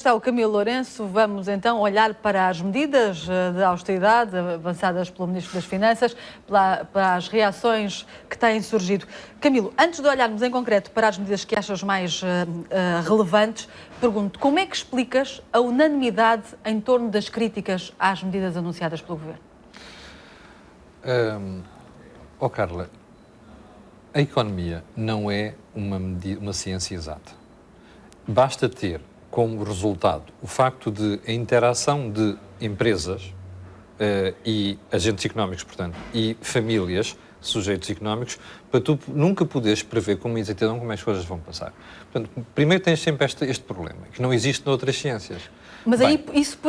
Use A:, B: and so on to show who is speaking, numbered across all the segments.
A: Está o Camilo Lourenço. Vamos então olhar para as medidas de austeridade avançadas pelo Ministro das Finanças, para as reações que têm surgido. Camilo, antes de olharmos em concreto para as medidas que achas mais relevantes, pergunto, como é que explicas a unanimidade em torno das críticas às medidas anunciadas pelo Governo?
B: Carla, a economia não é uma ciência exata. Basta ter como resultado o facto de a interação de empresas e agentes económicos, portanto, e famílias, sujeitos económicos, para tu nunca poderes prever com exatidão como as coisas vão passar. Portanto, primeiro tens sempre este problema, que não existe noutras ciências.
A: Mas aí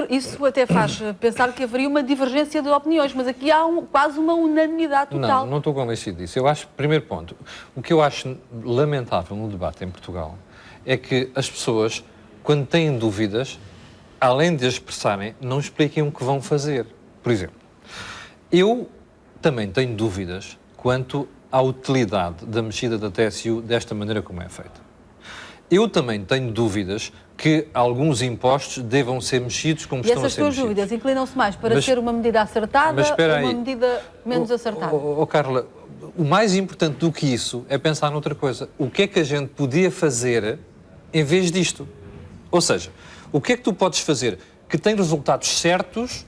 A: isso até faz pensar que haveria uma divergência de opiniões, mas aqui há quase uma unanimidade total.
B: Não estou convencido disso. Eu acho, primeiro ponto, o que eu acho lamentável no debate em Portugal é que as pessoas, quando têm dúvidas, além de as expressarem, não expliquem o que vão fazer. Por exemplo, eu também tenho dúvidas quanto à utilidade da mexida da TSU desta maneira como é feita. Eu também tenho dúvidas que alguns impostos devam ser mexidos como estão a ser mexidos.
A: E essas tuas dúvidas inclinam-se mais para ser uma medida acertada ou uma medida menos acertada?
B: Carla, o mais importante do que isso é pensar noutra coisa. O que é que a gente podia fazer em vez disto? Ou seja, o que é que tu podes fazer que tem resultados certos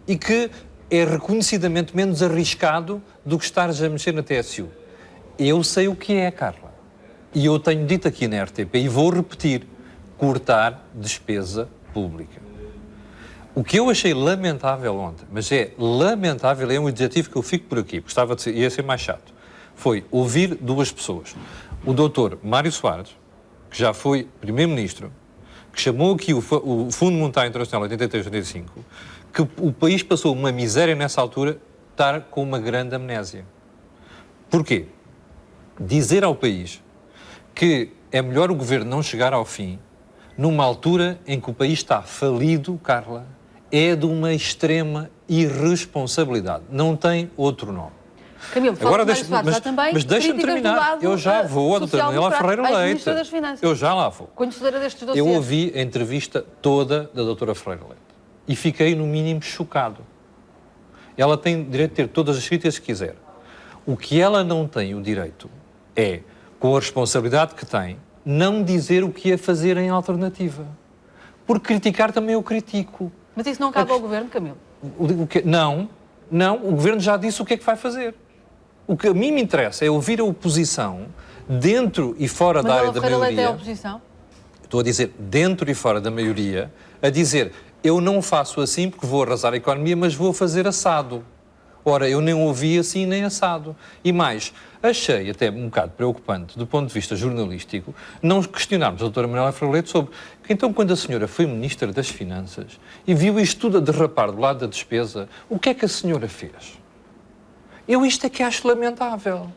B: e que é reconhecidamente menos arriscado do que estares a mexer na TSU? Eu sei o que é, Carla. E eu tenho dito aqui na RTP e vou repetir, cortar despesa pública. O que eu achei lamentável ontem, mas é lamentável, é um adjetivo que eu fico por aqui, porque ia ser mais chato, foi ouvir duas pessoas. O doutor Mário Soares, que já foi primeiro-ministro, que chamou aqui o Fundo Monetário Internacional em 83-85, que o país passou uma miséria nessa altura, estar com uma grande amnésia. Porquê? Dizer ao país que é melhor o governo não chegar ao fim, numa altura em que o país está falido, Carla, é de uma extrema irresponsabilidade. Não tem outro nome.
A: Camilo,
B: agora mas deixa-me terminar. Eu já vou à doutora Manuela Ferreira Leite. Eu já lá vou.
A: Conhecedora destes dossiês.
B: Eu ouvi a entrevista toda da doutora Ferreira Leite e fiquei, no mínimo, chocado. Ela tem direito de ter todas as críticas que quiser. O que ela não tem o direito é, com a responsabilidade que tem, não dizer o que ia fazer em alternativa. Porque criticar também eu critico.
A: Mas isso não cabe ao Governo, Camilo?
B: Não, o Governo já disse o que é que vai fazer. O que a mim me interessa é ouvir a oposição, dentro e fora da área da maioria.
A: Mas a Ferreira Leite é a oposição?
B: Estou a dizer, dentro e fora da maioria, a dizer, eu não faço assim porque vou arrasar a economia, mas vou fazer assado. Ora, eu nem ouvi assim nem assado. E mais, achei até um bocado preocupante, do ponto de vista jornalístico, não questionarmos a doutora Manuela Ferreira Leite sobre que então quando a senhora foi Ministra das Finanças e viu isto tudo a derrapar do lado da despesa, o que é que a senhora fez? Isto é que acho lamentável.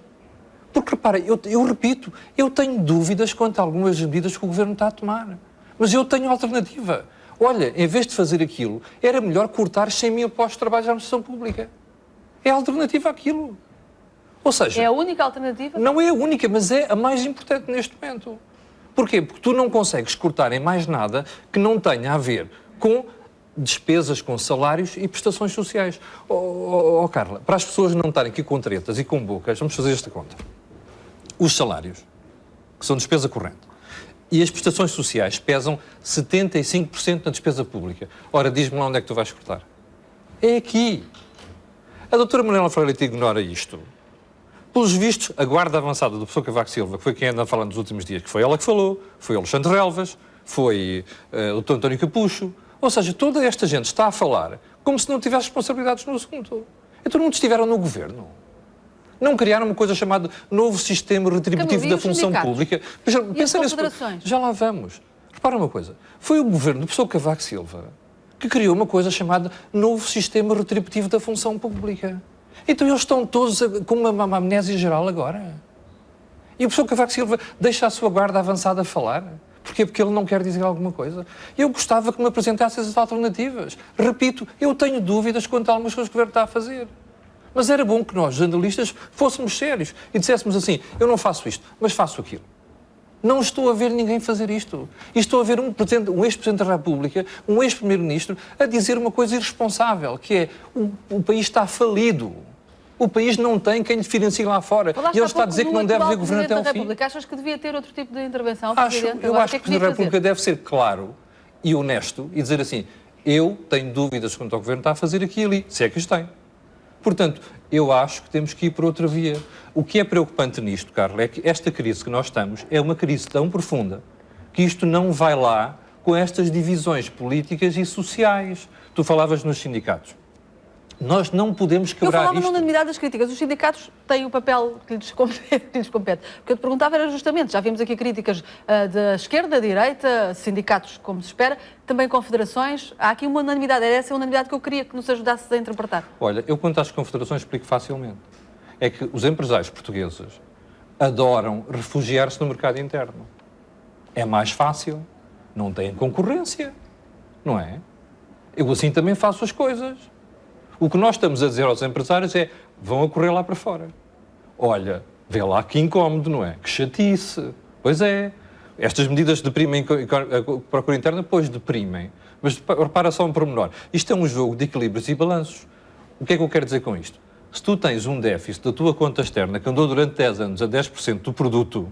B: Porque, repara, eu repito, eu tenho dúvidas quanto a algumas medidas que o Governo está a tomar. Mas eu tenho alternativa. Olha, em vez de fazer aquilo, era melhor cortar 100 mil postos de trabalho à administração pública. É a alternativa àquilo. Ou seja...
A: É a única alternativa?
B: Não é a única, mas é a mais importante neste momento. Porquê? Porque tu não consegues cortar em mais nada que não tenha a ver com despesas, com salários e prestações sociais. Carla, para as pessoas não estarem aqui com tretas e com bocas, vamos fazer esta conta. Os salários, que são despesa corrente, e as prestações sociais pesam 75% na despesa pública. Ora, diz-me lá onde é que tu vais cortar. É aqui. A doutora Manuela Ferreira Leite ignora isto. Pelos vistos, a guarda avançada do professor Cavaco Silva, que foi quem anda falando nos últimos dias, que foi ela que falou, foi o Alexandre Relvas, foi o Dr. António Capucho. Ou seja, toda esta gente está a falar como se não tivesse responsabilidades no assunto. Então não estiveram no governo. Não criaram uma coisa chamada novo sistema retributivo da função pública.
A: Pensa nisso.
B: Já lá vamos. Repara uma coisa. Foi o governo do professor Cavaco Silva que criou uma coisa chamada novo sistema retributivo da função pública. Então eles estão todos com uma amnésia geral agora. E o professor Cavaco Silva deixa a sua guarda avançada falar. Porquê? Porque ele não quer dizer alguma coisa. Eu gostava que me apresentasse essas alternativas. Repito, eu tenho dúvidas quanto a algumas coisas que o governo está a fazer. Mas era bom que nós, jornalistas, fôssemos sérios e disséssemos assim, eu não faço isto, mas faço aquilo. Não estou a ver ninguém fazer isto. E estou a ver um ex-Presidente da República, um ex-Primeiro-Ministro, a dizer uma coisa irresponsável, que é o país está falido. O país não tem quem lhe financie lá fora. E ele está a dizer que não deve haver governo até ao fim.
A: Achas que devia ter outro tipo de intervenção?
B: Eu acho que o Presidente da República deve ser claro e honesto e dizer assim, eu tenho dúvidas quanto ao governo está a fazer aqui e ali, se é que os tem. Portanto, eu acho que temos que ir por outra via. O que é preocupante nisto, Carla, é que esta crise que nós estamos é uma crise tão profunda que isto não vai lá com estas divisões políticas e sociais. Tu falavas nos sindicatos. Nós não podemos quebrar isto.
A: Eu falava na unanimidade das críticas. Os sindicatos têm o papel que lhes compete. O que eu te perguntava era justamente, já vimos aqui críticas da esquerda, da direita, sindicatos, como se espera, também confederações. Há aqui uma unanimidade. Era essa a unanimidade que eu queria que nos ajudasses a interpretar.
B: Olha, eu quanto às confederações explico facilmente. É que os empresários portugueses adoram refugiar-se no mercado interno. É mais fácil. Não têm concorrência. Não é? Eu assim também faço as coisas. O que nós estamos a dizer aos empresários é, vão a correr lá para fora. Olha, vê lá que incómodo, não é? Que chatice. Pois é. Estas medidas deprimem a procura interna, pois deprimem. Mas repara só um pormenor. Isto é um jogo de equilíbrios e balanços. O que é que eu quero dizer com isto? Se tu tens um déficit da tua conta externa que andou durante 10 anos a 10% do produto,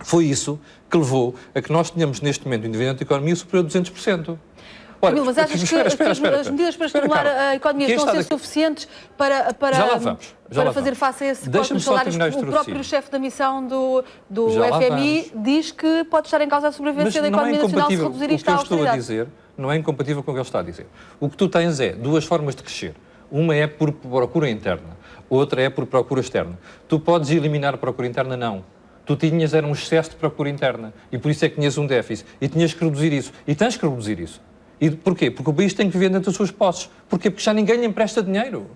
B: foi isso que levou a que nós tenhamos neste momento um endividamento da economia superior a 200%.
A: Olha, Camilo, mas achas que as medidas para estimular a economia estão a ser suficientes para fazer face a esse corte nos salários? O próprio chefe da missão do FMI diz que pode estar em causa a sobrevivência da economia nacional se reduzir isto à austeridade.
B: O que eu estou a dizer não é incompatível com o que ele está a dizer. O que tu tens é duas formas de crescer. Uma é por procura interna, outra é por procura externa. Tu podes eliminar a procura interna? Não. Tu tinhas era um excesso de procura interna e por isso é que tinhas um déficit e tinhas que reduzir isso. E tens que reduzir isso. E porquê? Porque o país tem que viver dentro das suas posses. Porquê? Porque já ninguém lhe empresta dinheiro.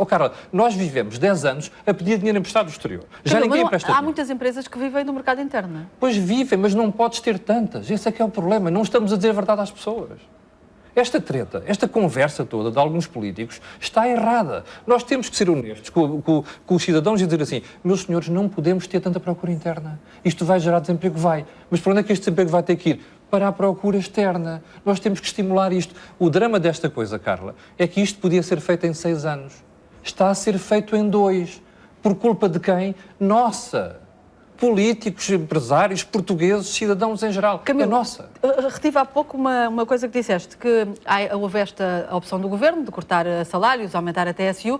B: Carla, nós vivemos 10 anos a pedir dinheiro emprestado do exterior. Já ninguém empresta dinheiro.
A: Há muitas empresas que vivem do mercado interno.
B: Pois vivem, mas não podes ter tantas. Esse é que é o problema. Não estamos a dizer a verdade às pessoas. Esta treta, esta conversa toda de alguns políticos está errada. Nós temos que ser honestos com os cidadãos e dizer assim, meus senhores, não podemos ter tanta procura interna. Isto vai gerar desemprego? Vai. Mas para onde é que este desemprego vai ter que ir? Para a procura externa. Nós temos que estimular isto. O drama desta coisa, Carla, é que isto podia ser feito em 6 anos. Está a ser feito em 2. Por culpa de quem? Nossa! Políticos, empresários, portugueses, cidadãos em geral.
A: Camilo,
B: é nossa.
A: Retive há pouco uma coisa que disseste, que houve esta opção do Governo de cortar salários, aumentar a TSU.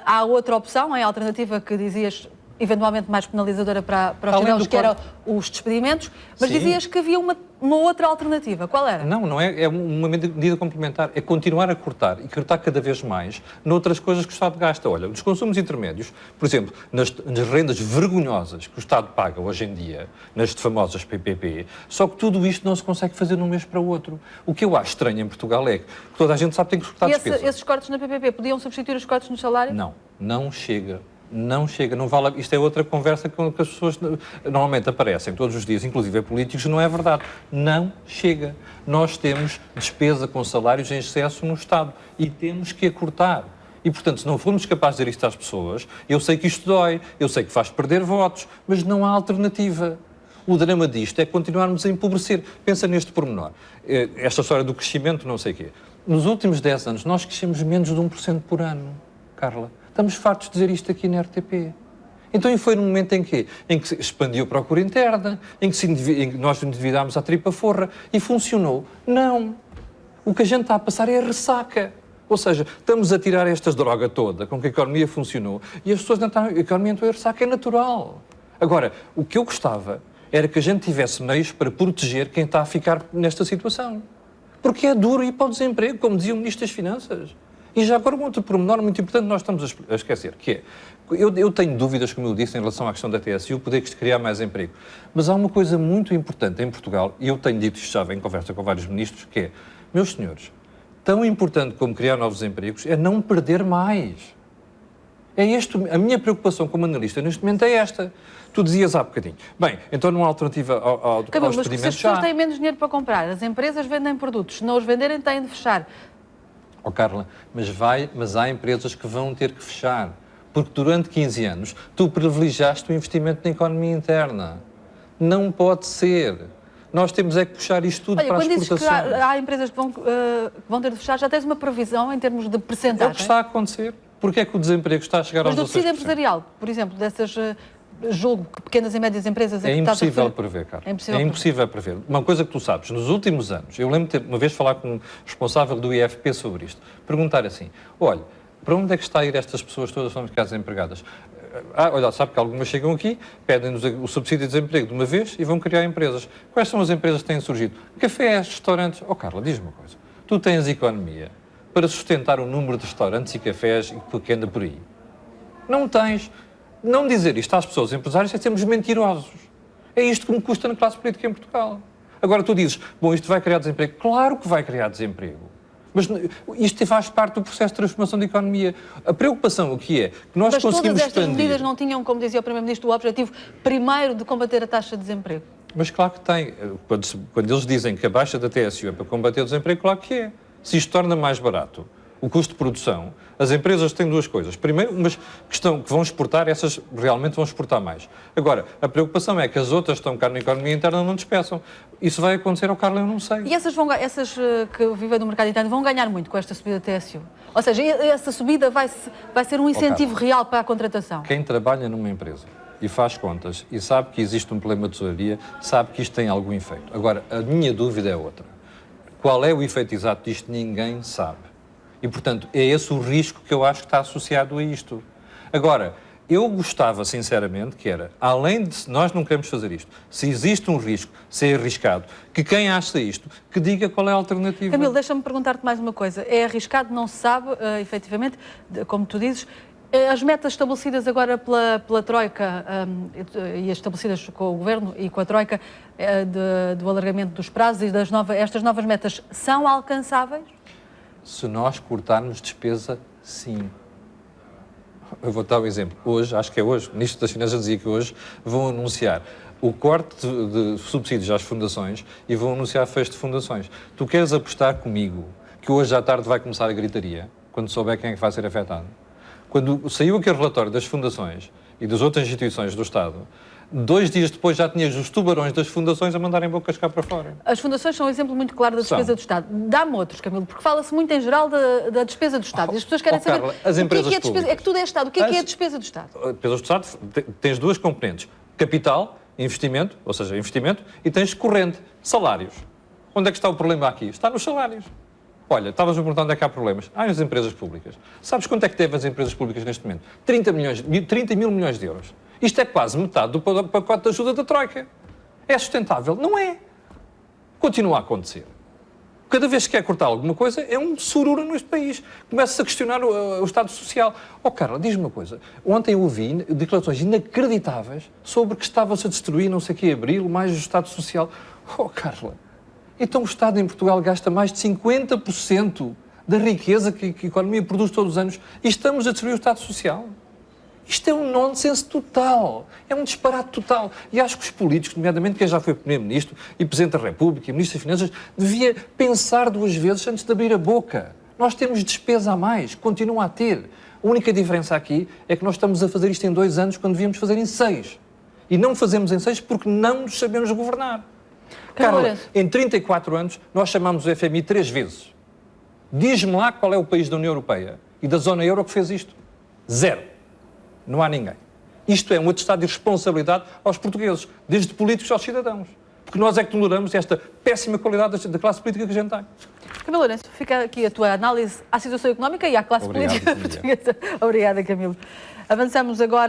A: Há outra opção, em alternativa, que dizias eventualmente mais penalizadora para os cidadãos, que eram os despedimentos, mas sim, dizias que havia uma outra alternativa. Qual era?
B: Não é, é uma medida complementar. É continuar a cortar e cortar cada vez mais noutras coisas que o Estado gasta. Olha, nos consumos intermédios, por exemplo, nas rendas vergonhosas que o Estado paga hoje em dia, nas famosas PPP, só que tudo isto não se consegue fazer de um mês para o outro. O que eu acho estranho em Portugal é que toda a gente sabe que tem que cortar despesas.
A: Esses cortes na PPP podiam substituir os cortes no salário?
B: Não chega. Não chega, não vale. Isto é outra conversa que as pessoas normalmente aparecem todos os dias, inclusive políticos, não é verdade. Não chega. Nós temos despesa com salários em excesso no Estado e temos que a cortar. E, portanto, se não formos capazes de dizer isto às pessoas, eu sei que isto dói, eu sei que faz perder votos, mas não há alternativa. O drama disto é continuarmos a empobrecer. Pensa neste pormenor. Esta história do crescimento, não sei o quê. Nos últimos 10 anos, nós crescemos menos de 1% por ano, Carla. Estamos fartos de dizer isto aqui na RTP. Então, e foi no momento em que se expandiu a procura interna, em que nós endividámos a tripa forra e funcionou? Não. O que a gente está a passar é a ressaca. Ou seja, estamos a tirar esta droga toda com que a economia funcionou e as pessoas não estão... A economia entrou em ressaca, é natural. Agora, o que eu gostava era que a gente tivesse meios para proteger quem está a ficar nesta situação. Porque é duro ir para o desemprego, como dizia o Ministro das Finanças. E já agora um outro pormenor muito importante nós estamos a esquecer, que é, eu tenho dúvidas, como eu disse, em relação à questão da TSU, poder criar mais emprego. Mas há uma coisa muito importante em Portugal, e eu tenho dito isto já em conversa com vários ministros, que é, meus senhores, tão importante como criar novos empregos é não perder mais. A minha preocupação como analista neste momento é esta. Tu dizias há bocadinho. Bem, então não há alternativa ao
A: despedimento já. Mas se as pessoas têm menos dinheiro para comprar, as empresas vendem produtos, se não os venderem têm de fechar.
B: Carla, mas há empresas que vão ter que fechar, porque durante 15 anos tu privilegiaste o investimento na economia interna. Não pode ser. Nós temos é que puxar isto tudo para a
A: quando dizes
B: exportação.
A: que há empresas que vão ter de fechar, já tens uma previsão em termos de
B: É o
A: percentagem?
B: que está a acontecer. Porque é que o desemprego está a chegar
A: Mas
B: aos
A: do tecido
B: 16%?
A: empresarial, por exemplo, dessas, julgo que pequenas e médias empresas...
B: É
A: que estás a
B: impossível
A: referir-
B: prever, Carlos.
A: É impossível
B: É impossível prever. Uma coisa que tu sabes, nos últimos anos, eu lembro de ter uma vez falar com um responsável do IFP sobre isto, perguntar assim, olha, para onde é que está a ir estas pessoas todas que estão ficadas desempregadas? Olha, sabe que algumas chegam aqui, pedem-nos o subsídio de desemprego de uma vez e vão criar empresas. Quais são as empresas que têm surgido? Cafés, restaurantes... Oh, Carla, diz-me uma coisa. Tu tens economia para sustentar o número de restaurantes e cafés que anda por aí. Não tens. Não dizer isto às pessoas empresárias é sermos mentirosos. É isto que me custa na classe política em Portugal. Agora tu dizes, bom, isto vai criar desemprego. Claro que vai criar desemprego. Mas isto faz parte do processo de transformação da economia. A preocupação aqui é que nós
A: Mas
B: conseguimos
A: todas estas
B: expandir...
A: medidas não tinham, como dizia o Primeiro-Ministro, o objetivo primeiro de combater a taxa de desemprego?
B: Mas claro que tem. Quando eles dizem que a baixa da TSU é para combater o desemprego, claro que é. Se isto torna mais barato o custo de produção, as empresas têm duas coisas. Primeiro, umas que vão exportar, essas realmente vão exportar mais. Agora, a preocupação é que as outras que estão cá na economia interna não despeçam. Isso vai acontecer ao Carlos, eu não sei.
A: E essas que vivem do mercado interno vão ganhar muito com esta subida da TSU? Ou seja, essa subida vai ser um incentivo real para a contratação?
B: Quem trabalha numa empresa e faz contas e sabe que existe um problema de tesouraria, sabe que isto tem algum efeito. Agora, a minha dúvida é outra. Qual é o efeito exato disto? Ninguém sabe. E, portanto, é esse o risco que eu acho que está associado a isto. Agora, eu gostava, sinceramente, que era, além de nós não queremos fazer isto, se existe um risco, se é arriscado, que quem acha isto, que diga qual é a alternativa.
A: Camilo, deixa-me perguntar-te mais uma coisa. É arriscado, não se sabe, efetivamente, como tu dizes, as metas estabelecidas agora pela Troika e estabelecidas com o Governo e com a Troika do alargamento dos prazos e estas novas metas são alcançáveis?
B: Se nós cortarmos despesa, sim. Eu vou dar um exemplo. Hoje, acho que é hoje, o Ministro das Finanças dizia que hoje vão anunciar o corte de subsídios às fundações e vão anunciar fecho de fundações. Tu queres apostar comigo que hoje à tarde vai começar a gritaria, quando souber quem é que vai ser afetado? Quando saiu aquele relatório das fundações e das outras instituições do Estado, 2 dias depois já tinhas os tubarões das fundações a mandarem bocas cá para fora.
A: As fundações são um exemplo muito claro da despesa do Estado. Dá-me outros, Camilo, porque fala-se muito em geral da despesa do Estado. E as pessoas querem saber
B: Carla, as empresas
A: o que é a despesa.
B: públicas.
A: É que tudo é Estado. O que é a despesa do Estado?
B: A despesa do Estado tens duas componentes. Capital, investimento, ou seja, investimento, e tens corrente, salários. Onde é que está o problema aqui? Está nos salários. Olha, estavas a perguntar onde é que há problemas. Há nas empresas públicas. Sabes quanto é que devem as empresas públicas neste momento? 30 mil milhões de euros. Isto é quase metade do pacote de ajuda da Troika. É sustentável? Não é. Continua a acontecer. Cada vez que quer cortar alguma coisa, é um sururu neste país. Começa-se a questionar o Estado Social. Oh, Carla, diz-me uma coisa. Ontem eu ouvi declarações inacreditáveis sobre que estava-se a destruir, não sei o que, abril, mais o Estado Social. Oh, Carla, então o Estado em Portugal gasta mais de 50% da riqueza que a economia produz todos os anos e estamos a destruir o Estado Social? Isto é um nonsense total, é um disparate total. E acho que os políticos, nomeadamente quem já foi Primeiro-Ministro e Presidente da República e Ministro das Finanças, devia pensar 2 vezes antes de abrir a boca. Nós temos despesa a mais, continua a ter. A única diferença aqui é que nós estamos a fazer isto em 2 anos quando devíamos fazer em 6. E não fazemos em 6 porque não nos sabemos governar. Carla, em 34 anos nós chamamos o FMI 3 vezes. Diz-me lá qual é o país da União Europeia e da zona euro que fez isto. 0. Não há ninguém. Isto é um atestado de responsabilidade aos portugueses, desde políticos aos cidadãos. Porque nós é que toleramos esta péssima qualidade da classe política que a gente tem.
A: Camilo Lourenço, fica aqui a tua análise à situação económica e à classe política portuguesa. Obrigada, Camilo. Avançamos agora.